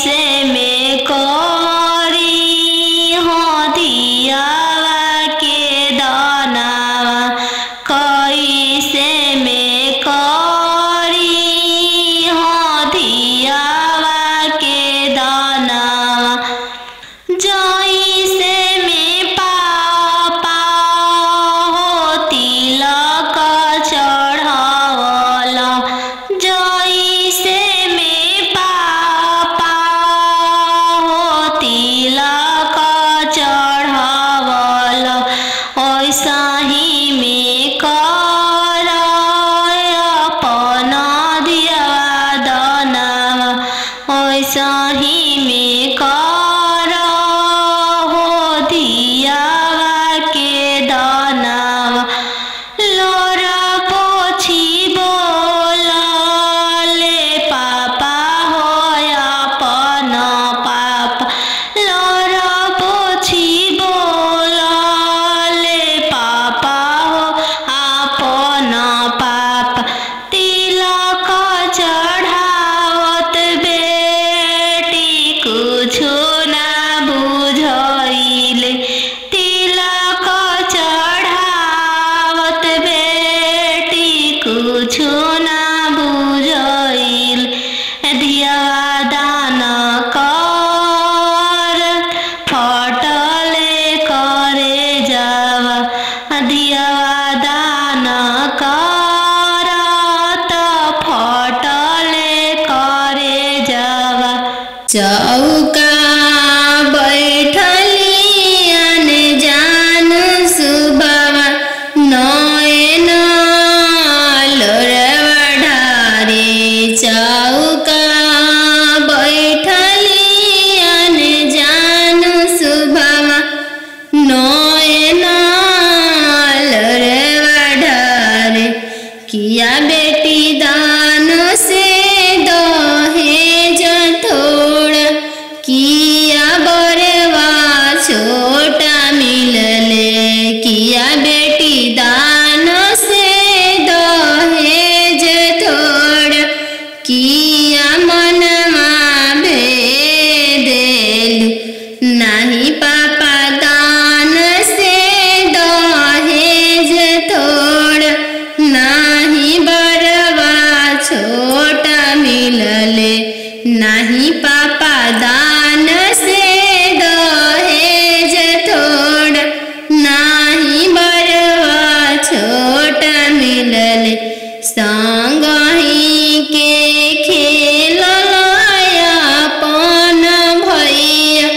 कैसे में करी हदियावा के दानावा कैसे में करी हदियावा के दानावा जैसे में पापा हो तिलक चढ़ावला जैसे में पापा हो तिलक चढ़ावला वैसा ही में कर अपन दियावा दानावा वैसा ही में कर हो दियावा के दानावा लोरा पोछी बोलले पापा हो अपन पापा लोरा पोछी बोलले पापा हो अपन पापा तिलक चढ़ावत बेटी कुछो ना बुझाइले तिलक चढ़ावत बेटी कुछो ना बुझाइले दियावा दान कर फटले करे जावा दियावा दान कर त फटले करे जावा चौका बैठली अनजान सुबावा नयन लोरवा ढारे चौका बैठली अनजान सुबावा नयन लोरवा ढारे किया बेटी दान से दहेज थोड़ा किया बरवा छोटा मिलले किया बेटी दान से दहेज थोड़ा किया मनमा भेदेलु नाही पापा दान से दहेज थोड़ा नाही बरवा छोटा मिलले नाही पापा दान से दहेज थोड़ा नाही बरवा छोटा मिलले संग ही के खेललाया अपन भैया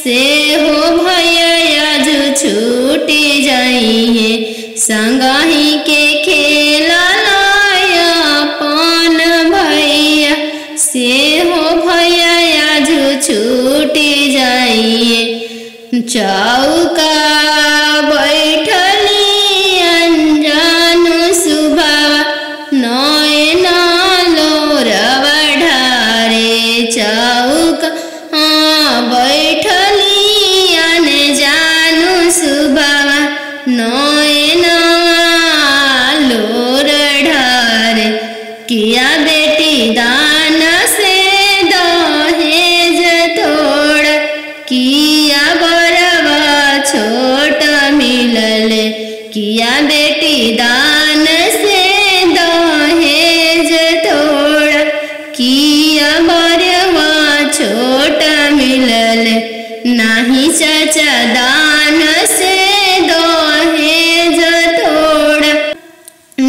से हो भैया जो छूटी जाइए संग ही के खेललाया अपन भैया से हो भैया जो छूटी जाइए चौका बैठली अनजान सुबावा नयन लोरवा ढारे चौका बैठली अनजान सुबावा नयन लोर ढारे किया बेटी दान से दहेज थोड़ा किया बरवा छोटा मिलले किया बेटी दान से दहेज थोड़ा किया बरवा छोटा मिलले नाही चाचा दान से दहेज थोड़ा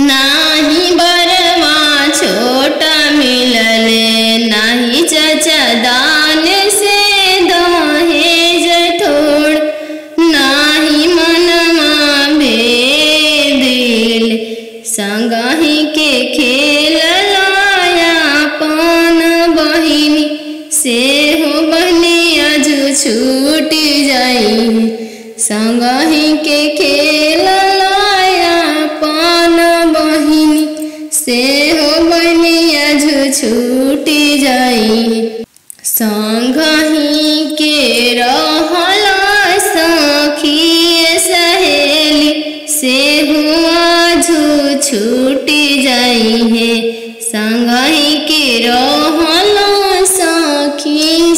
नाही बरवा छोटा मिलले नाही चाचा दान से दहेज थोड़ा नाही मनमा भेदिल संगही के खेललाया अपन बहिनी से हो बनिया जो छूटी जाई संगही के खेललाया अपन बहिनी से हो बनिया जो छूटी जाई संगही के रहला सखी सहेली से हुआ जो छूटी जाई है संगही के रहला सखी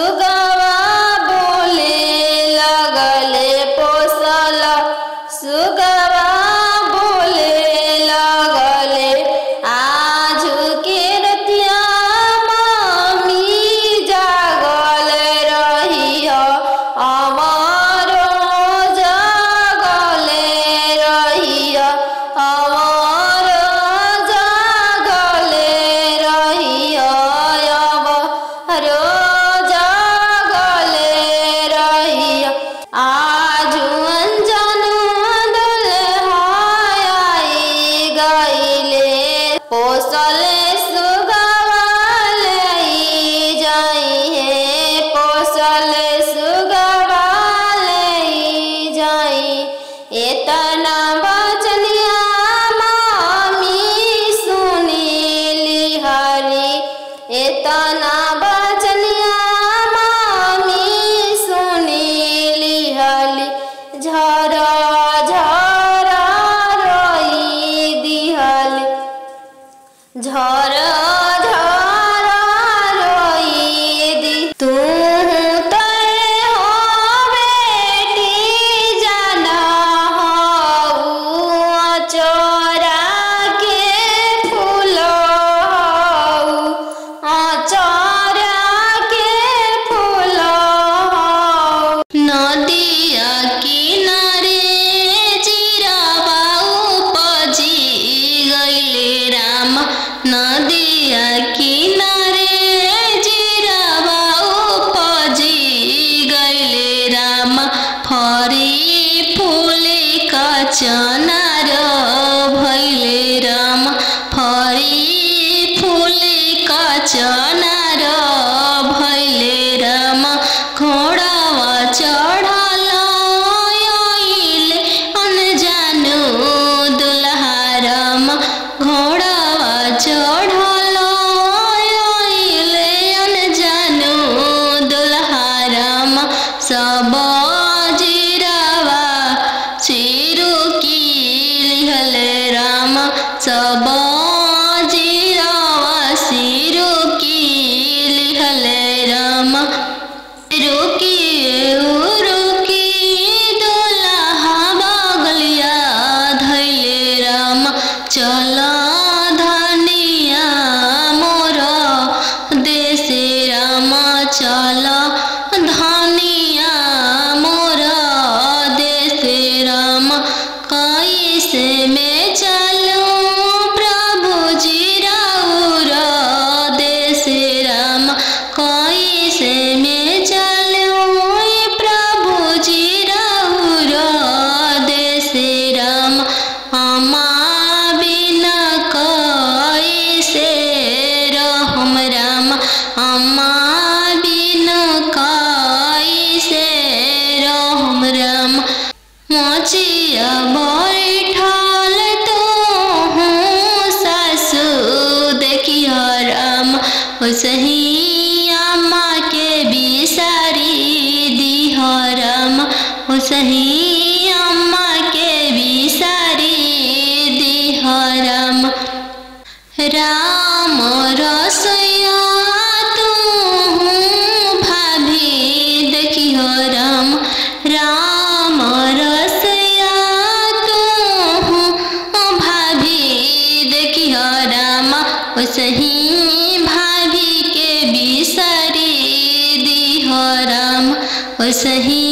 सुगवा बोले लगले पोसल सुगवा बोले लगले आज के रतिया मामी जागल रही अमरो जागल रही अमरो जागल रही अमरो जागल रही आज अंजन दुल्हाई गईले पोसल सुगवा लई जाई है पोसल सुगवा लई जाई एतना बचनिया मामी सुनीली हरी एतना बचनिया मामी सुनीली हली झरा झरा रोई दिहली झरा झरा रोई दी तू तय हो बेटी जाना हो चोरा के फूल हो चोरा के फूल हो नदिया किनारे जीरावा उपजी गईले राम नदिया किनारे जीरावा उपजी गईले राम फरी फूले का चनार भैले राम फरी फूले का चनार भैले राम घोड़ावा चढ़ल आइले अनजानो दुल्हा राम घोड़ावा चढ़ल आइले अनजानो दुल्हा राम सब जीरावा सिरु की लिहले राम सब जीरावा सिरु की लिहले राम रुकी रुकी दुल्हा बगलिया धैले राम चल धनिया मोर देशे राम चल धनिया मोर देशे राम कैसे में चलूं प्रभु जी राउर देशे राम कैसे में चलूं प्रभु जी राउर देशे राम अमा बिना कैसे रहम राम अमा बिना कैसे रहम राम मोचिया बैठल तो हूँ सासु देखिया राम सही अम्मा के बिसारी दिह राम सही अम्मा के बिसारी दिह राम राम रसोया तू भाभी देखिह राम राम रसोया तू भाभी देखिह राम सही भाभी के बिसारी दिह राम सही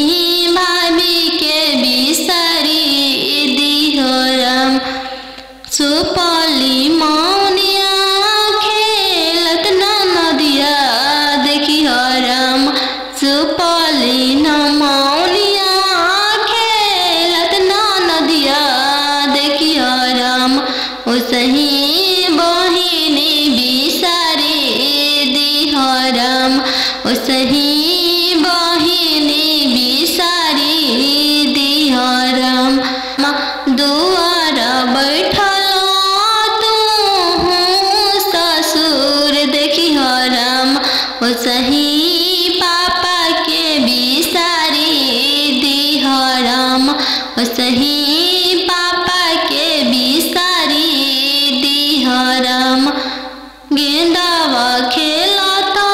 भाभी के बिसारी दिह राम सुपली मौनिया खेलत नदिया देखिह राम सुपली न मौनिया खेलत नदिया देखिह राम सही बहिनी बिसारी दिह राम सही बहिनी बिसारी दिह राम दुआर बैठल तू ससुर देखिह राम सही पापा के बिसारी दिह राम सही पापा के बिसारी दिह राम गेंदावा खेलता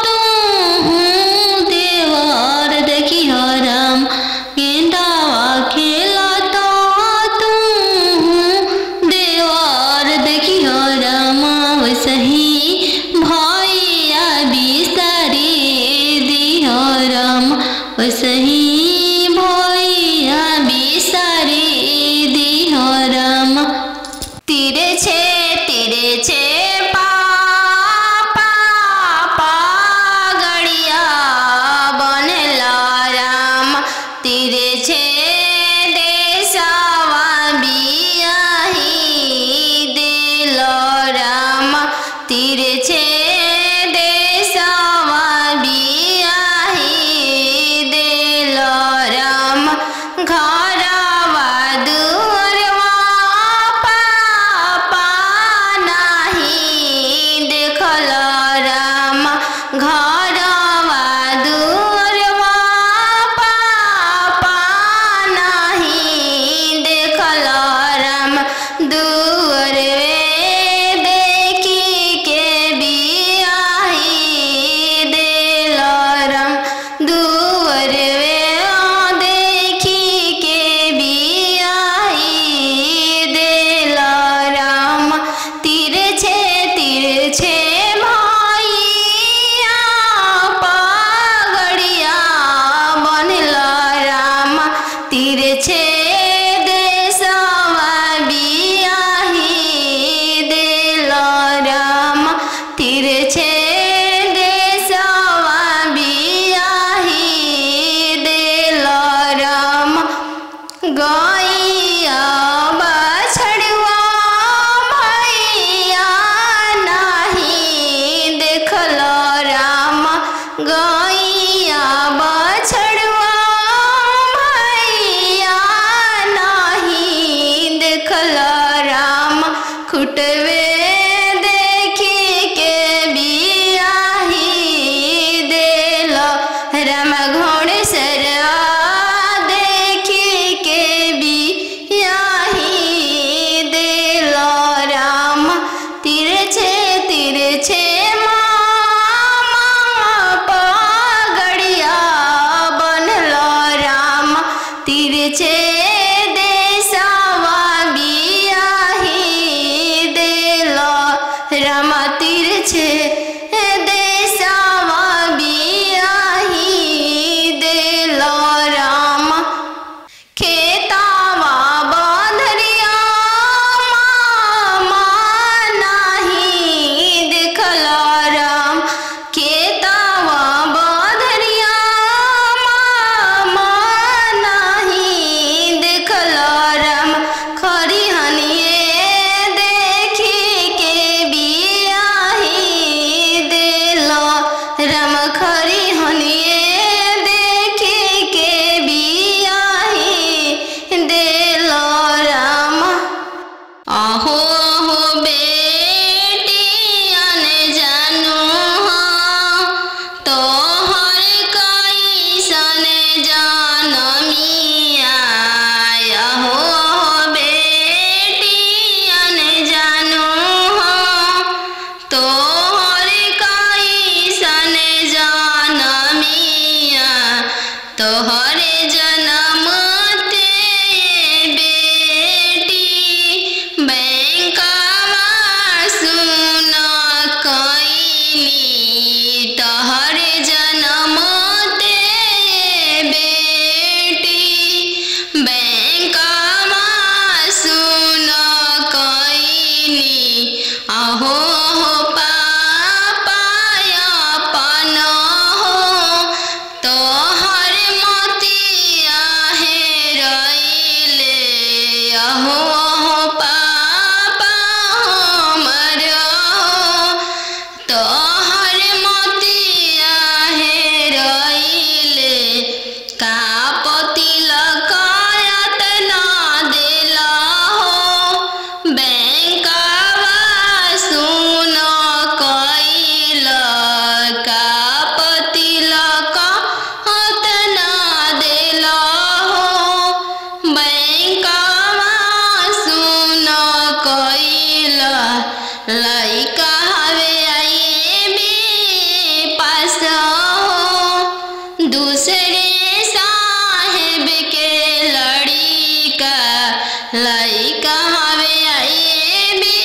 तू ओसही भैया बिसारी दिह राम। तिरछे पापा गड़िया बनल राम। तिरछे देशवा बियाही दिल राम। तिरछे देशवा बियाही दिल राम। घरवा दुअरवा पापा नाही देखल राम। घरवा दुअरवा पापा नाही देखल राम। दुअरवे देखी के बियाही दिल राम। दुअरवे देखी के बियाही दिल राम। तिरछे भैया पगड़िया बनल राम। तिरछे देशवा बियाही दिल राम। तिरछे देशवा बियाही दिल राम। गैया बछड़वा भैया नाही देखल राम। गैया बछड़वा भैया नाही देखल राम। खुटवे देखी के बियाही दिल राम। घोड़सरवा देखी के बियाही दिल राम। तिरछे मामा पगड़िया बनल राम। तिरछे देशवा बियाही दिल राम। तिरछे देशवा बियाही दिल राम। खेतावा बंधरिया मामा नाही देखल राम। खेतावा बंधरिया मामा नाही देखल राम। खरिहनिए देखी के बियाही दिल राम। खरिहनिए देखी के बियाही दिल राम। अहो बेटियन जानू हाँ तोहर कैसन जनमिया। अहो बेटियन जानू हाँ तोहर कैसन जनमिया। तोहरे जनम ते बेटी बैंकवा सुन कैनी। तोहरे जनम ते बेटी बैंकवा सुन कैनी। अहो पापा अपन हो तोहर मोतिया हेरैले। अहो पापा हमर हो तोहर मोतिया हेरैले। का पतिलक एतना दिल हो बैंकवा सुन कैल। का पतिलक एतना दिल हो बैंकवा सुन कैल। लइका हवे आईबी पास हो दूसरे साहेब के लड़िका। लइका हवे आईबी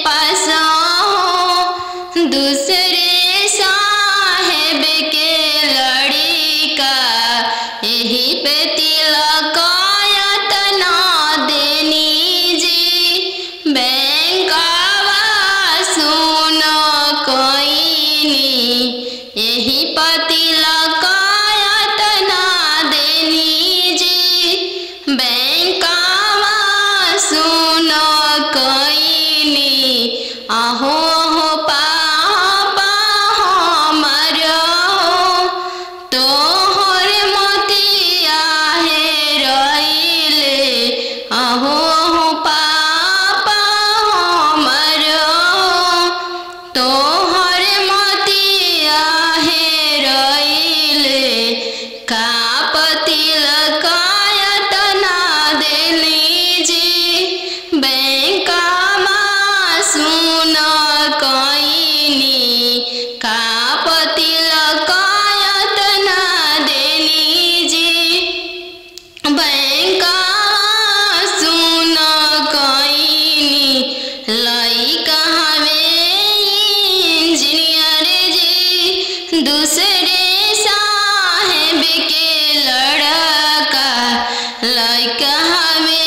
पास हो दूसरे साहेब के लड़िका। का तिलक यतना देली जी बैंका मा सुन कईनी का तिलक यतना देली जी बैंका सुन कईनी लइका हवे इंजीनियर जी दूसरे साहेब के लड़का लइका हवे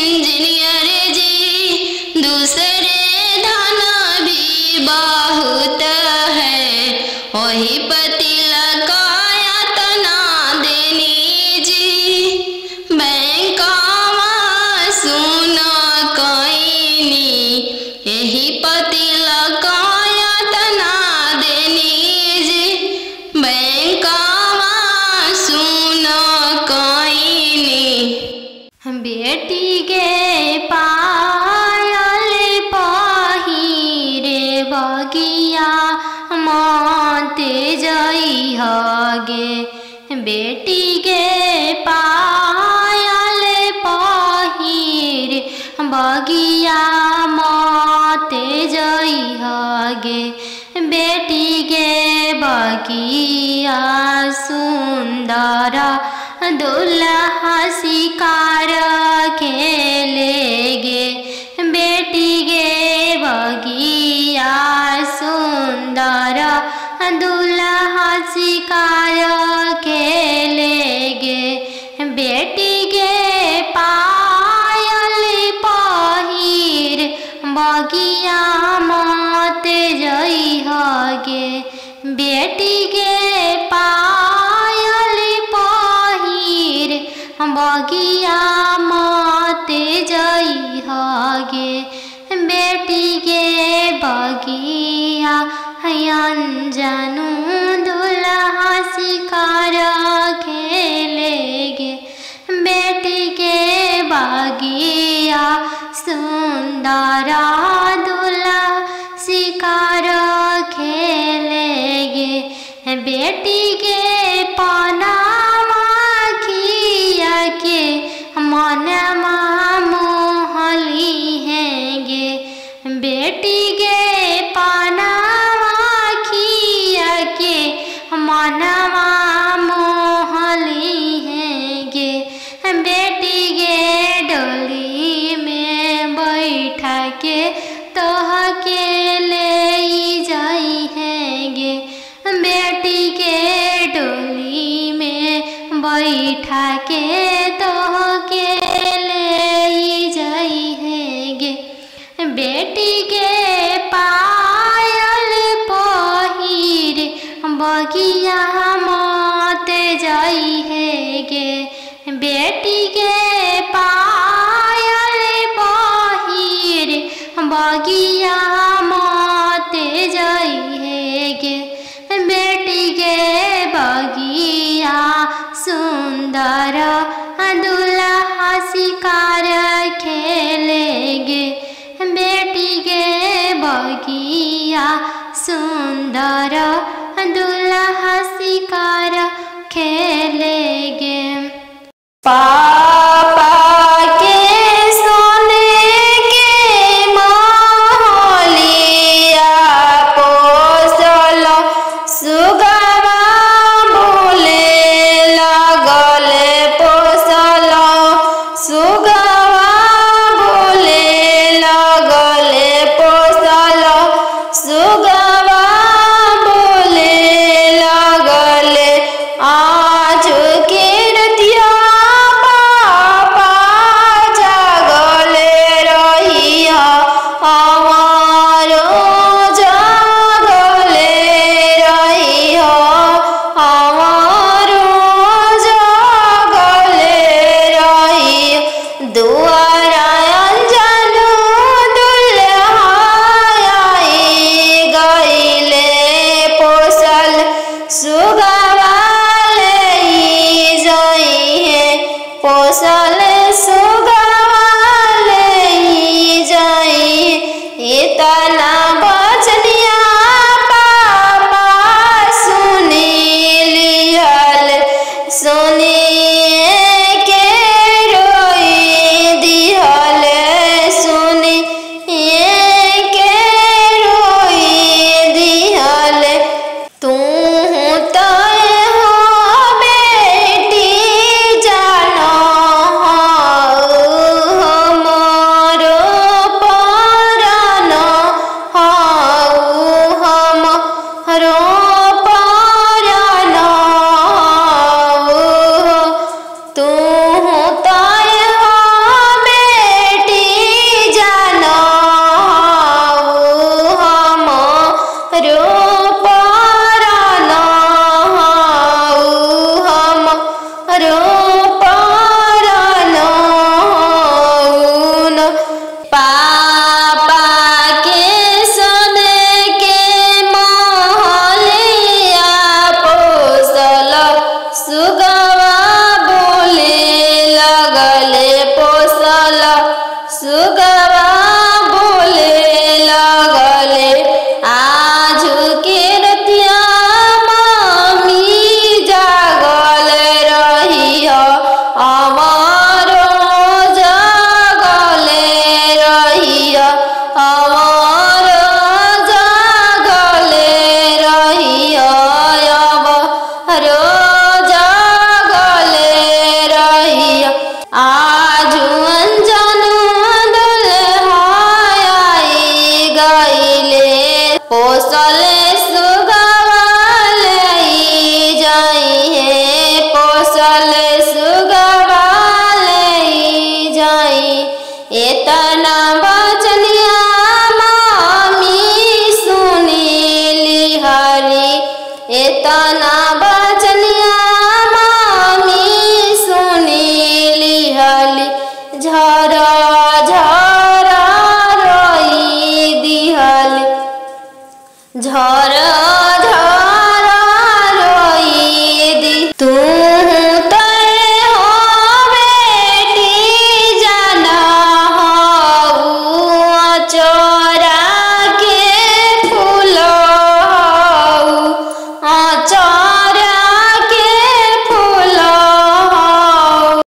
इंजीनियर जी दूसरे धन भी बहुत है वही तिलक यतना देनी जी बैंका सुन कईनी यही तिलक यतना देनी जी बैंका सुन कईनी बेटी के पायल पहिरे बगिया मते जई हगे बेटी के पायल पहिरे बगिया मते जई हगे बेटी के बगिया सुंदर दुल्हा शिकार खेलेगे बेटी के बगिया सुंदर दुल्हा शिकार खेलेगे बेटी के पायल पहिर बगिया मते जई हगे बेटी के पायल पहिर बगिया मते जई हगे बेटी के बगिया अनजानु दुल्हा शिकार खेलेगे बेटी के बगिया सुंदर दुल्हा शिकार खेलेगे बेटी के पनामा खिया के मनमा मोहली हैगे बेटी के पनामा खिया के मनमा मोहली हैगे बेटी के डोली में बैठा के तोह के ले जाई हैगे बेटी के डोली में बैठा के तोह के ले जाई हैगे बेटी के पायल पहिर बगिया मते जाई हैगे बेटी के पायल पहिर बगिया मते जाई हैगे बेटी के बगिया सुंदर